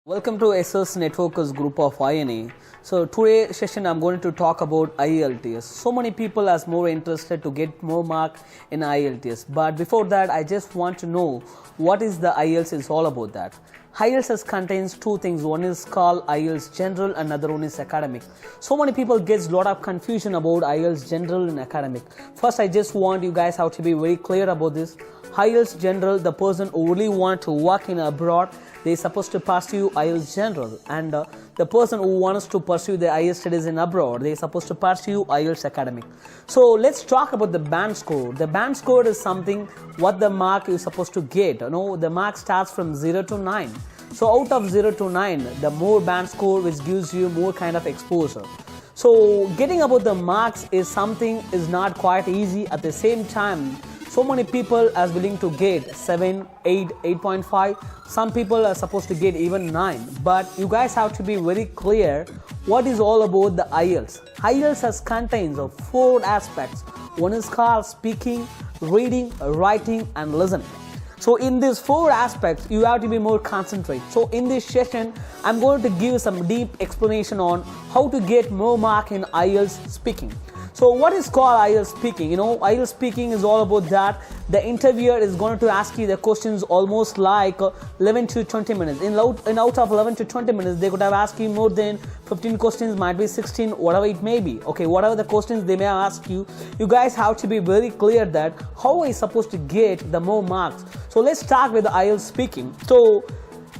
Welcome to Cisco Networkers group of INA. So today session I'm going to talk about IELTS. So many people are more interested to get more mark in IELTS. But before that, I just want to know what is the IELTS is all about that. IELTS contains two things. One is called IELTS General, another one is Academic. So many people gets a lot of confusion about IELTS General and Academic. First, I just want you guys how to be very clear about this. IELTS General, the person who really want to work in abroad, they are supposed to pursue IELTS General, and the person who wants to pursue the IELTS studies in abroad, they are supposed to pursue IELTS Academic. So let's talk about the band score. The band score is something what the mark you're supposed to get. The mark starts from 0 to 9. So out of 0 to 9, the more band score which gives you more kind of exposure. So getting about the marks is something is not quite easy. At the same time, so many people are willing to get 7, 8, 8.5. Some people are supposed to get even 9. But you guys have to be very clear what is all about the IELTS. IELTS contains of 4 aspects. One is called speaking, reading, writing and listening. So in these 4 aspects, you have to be more concentrate. So in this session, I'm going to give some deep explanation on how to get more mark in IELTS speaking. So what is called IELTS speaking? IELTS speaking is all about that. The interviewer is going to ask you the questions almost like 11 to 20 minutes. In out of 11 to 20 minutes, they could have asked you more than 15 questions, might be 16, whatever it may be. Okay, whatever the questions they may ask you, you guys have to be very clear that how are you supposed to get the more marks. So let's start with the IELTS speaking. So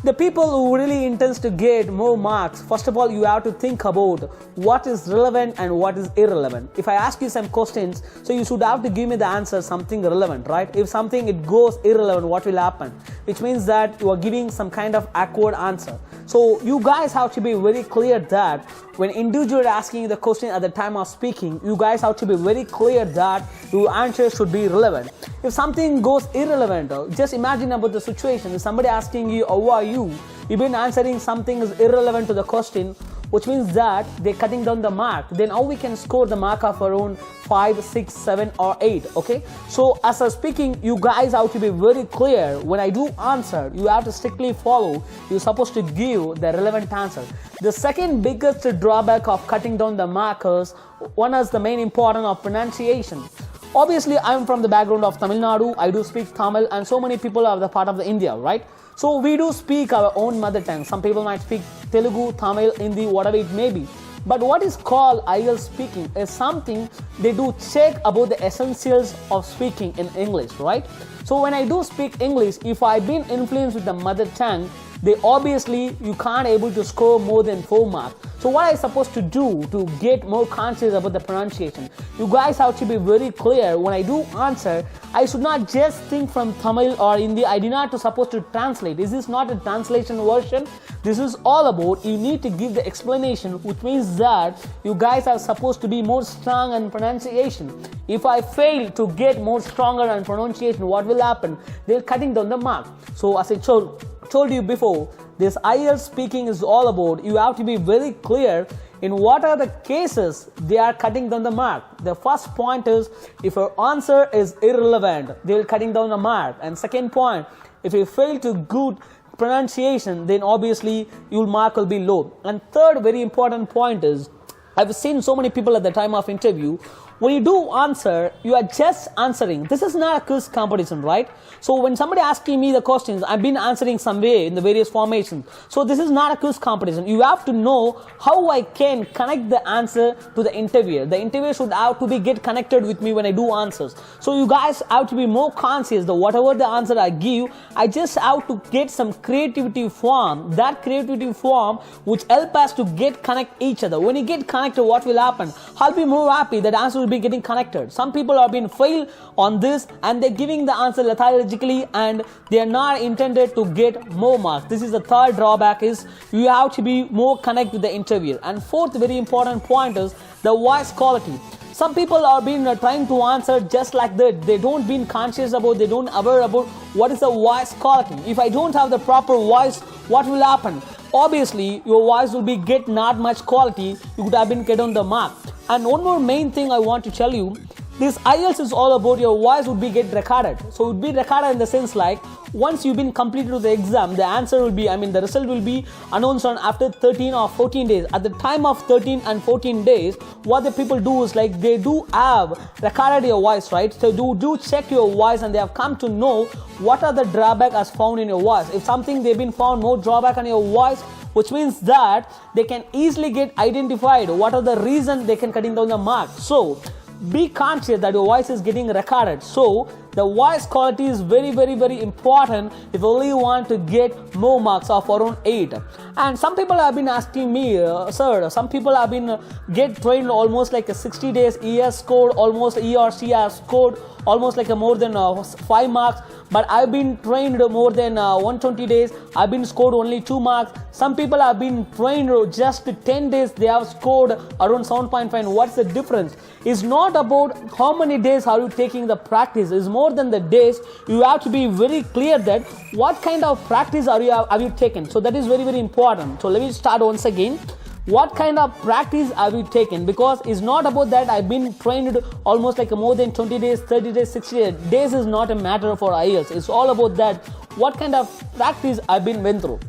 the people who really intends to get more marks, first of all, you have to think about what is relevant and what is irrelevant. If I ask you some questions, so you should have to give me the answer something relevant, right? If something it goes irrelevant, what will happen? Which means that you are giving some kind of awkward answer. So you guys have to be very clear that when individual asking the question at the time of speaking, you guys have to be very clear that your answer should be relevant. If something goes irrelevant, just imagine about the situation. If somebody asking you, how are you? You've been answering something is irrelevant to the question, which means that they're cutting down the mark. Then how we can score the mark of around 5, 6, 7 or 8, okay? So as I'm speaking, you guys have to be very clear. When I do answer, you have to strictly follow. You're supposed to give the relevant answer. The second biggest drawback of cutting down the markers, one is the main important of pronunciation. Obviously, I'm from the background of Tamil Nadu. I do speak Tamil and so many people are the part of the India, right? So we do speak our own mother tongue. Some people might speak Telugu, Tamil, Hindi, whatever it may be. But what is called IELTS speaking is something they do check about the essentials of speaking in English, right? So when I do speak English, if I've been influenced with the mother tongue, they obviously you can't able to score more than 4 marks. So what I supposed to do to get more conscious about the pronunciation? You guys have to be very clear. When I do answer, I should not just think from Tamil or Hindi. I did not supposed to translate. This is not a translation version. This is all about you need to give the explanation, which means that you guys are supposed to be more strong in pronunciation. If I fail to get more stronger in pronunciation, what will happen? They're cutting down the mark. So as I told you before, this IELTS speaking is all about you have to be very clear in what are the cases they are cutting down the mark. The first point is if your answer is irrelevant, they will cutting down the mark. And second point, if you fail to good pronunciation, then obviously your mark will be low. And third very important point is I've seen so many people at the time of interview, when you do answer, you are just answering. This is not a quiz competition, right? So when somebody asking me the questions, I've been answering some way in the various formations. So this is not a quiz competition. You have to know how I can connect the answer to the interviewer. The interviewer should have to be get connected with me when I do answers. So you guys have to be more conscious that whatever the answer I give, I just have to get some creativity form. That creativity form which help us to get connect each other. When you get connected, what will happen? I'll be more happy that answer will be getting connected. Some people have been failed on this and they're giving the answer lethargically and they are not intended to get more marks. This is the third drawback is you have to be more connect with the interviewer. And fourth very important point is the voice quality. Some people are been trying to answer just like that. They don't been conscious about, they don't aware about what is the voice quality. If I don't have the proper voice, what will happen? Obviously, your voice will be get not much quality. You could have been get on the mark. And one more main thing I want to tell you, this IELTS is all about your voice would be get recorded. So it would be recorded in the sense like once you've been completed with the exam, the answer will be, the result will be announced on after 13 or 14 days. At the time of 13 and 14 days, what the people do is like they do have recorded your voice, right? So do check your voice, and they have come to know what are the drawback as found in your voice. If something they've been found more drawback on your voice, which means that they can easily get identified what are the reason they can cutting down the mark. So be conscious that your voice is getting recorded. So the voice quality is very, very, very important if only you want to get more marks of around 8. And some people have been asking me, sir, some people have been get trained almost like a 60 days. He has scored almost, he or she has scored almost like a more than 5 marks. But I've been trained more than 120 days. I've been scored only 2 marks. Some people have been trained just 10 days. They have scored around 7.5. What's the difference? It's not about how many days are you taking the practice. It's more than the days. You have to be very clear that what kind of practice have you taken. So that is very, very important. So let me start once again. What kind of practice have you taken? Because it's not about that I've been trained almost like more than 20 days, 30 days, 60 days. Days is not a matter for IELTS. It's all about that what kind of practice I've been went through.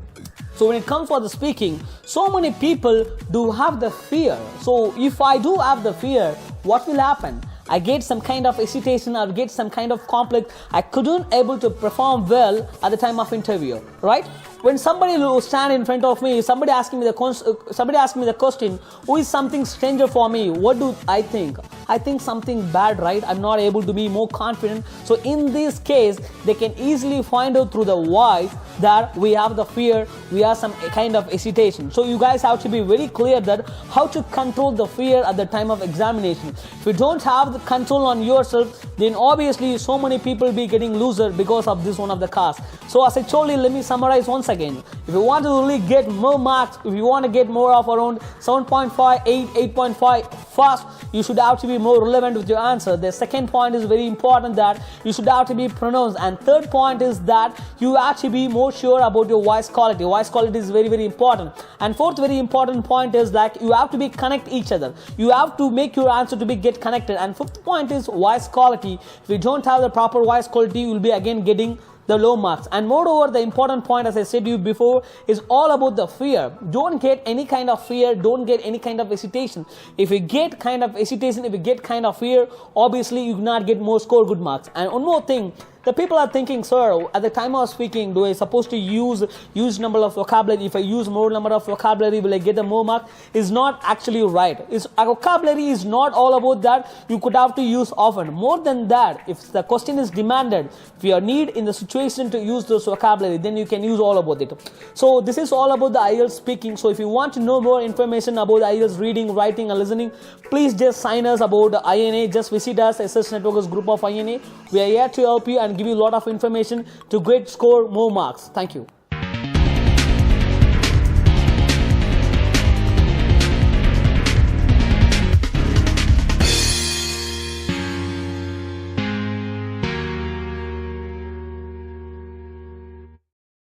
So when it comes for the speaking, so many people do have the fear. So if I do have the fear, what will happen? I get some kind of hesitation, or get some kind of conflict. I couldn't able to perform well at the time of interview, right? When somebody will stand in front of me, somebody asking me the question, who is something stranger for me? What do I think? I think something bad, right? I'm not able to be more confident. So in this case, they can easily find out through the voice that we have the fear, we have some kind of hesitation. So you guys have to be very clear that how to control the fear at the time of examination. If you don't have the control on yourself, then obviously so many people be getting loser because of this one of the cause. So as I told you, let me summarize once again. If you want to really get more marks, if you want to get more of around 7.5, 8, 8.5 fast, you should have to be more relevant with your answer. The second point is very important, that you should have to be pronounced. And third point is that you have to be more sure about your voice quality. Voice quality is very, very important. And fourth very important point is that you have to be connect each other. You have to make your answer to be get connected. And fifth point is voice quality. If you don't have the proper voice quality, you will be again getting the low marks. And moreover, the important point, as I said to you before, is all about the fear. Don't get any kind of fear, don't get any kind of hesitation. If you get kind of hesitation, if you get kind of fear, obviously you cannot get more score good marks. And one more thing, the people are thinking, sir, at the time of speaking, do I supposed to use number of vocabulary? If I use more number of vocabulary, will I get a more mark? Is not actually right. A vocabulary is not all about that. You could have to use often. More than that, if the question is demanded, if you are need in the situation to use those vocabulary, then you can use all about it. So this is all about the IELTS speaking. So if you want to know more information about IELTS reading, writing and listening, please just sign us about the INA. Just visit us, Cisco Networking group of INA. We are here to help you and give you a lot of information to score more marks. Thank you.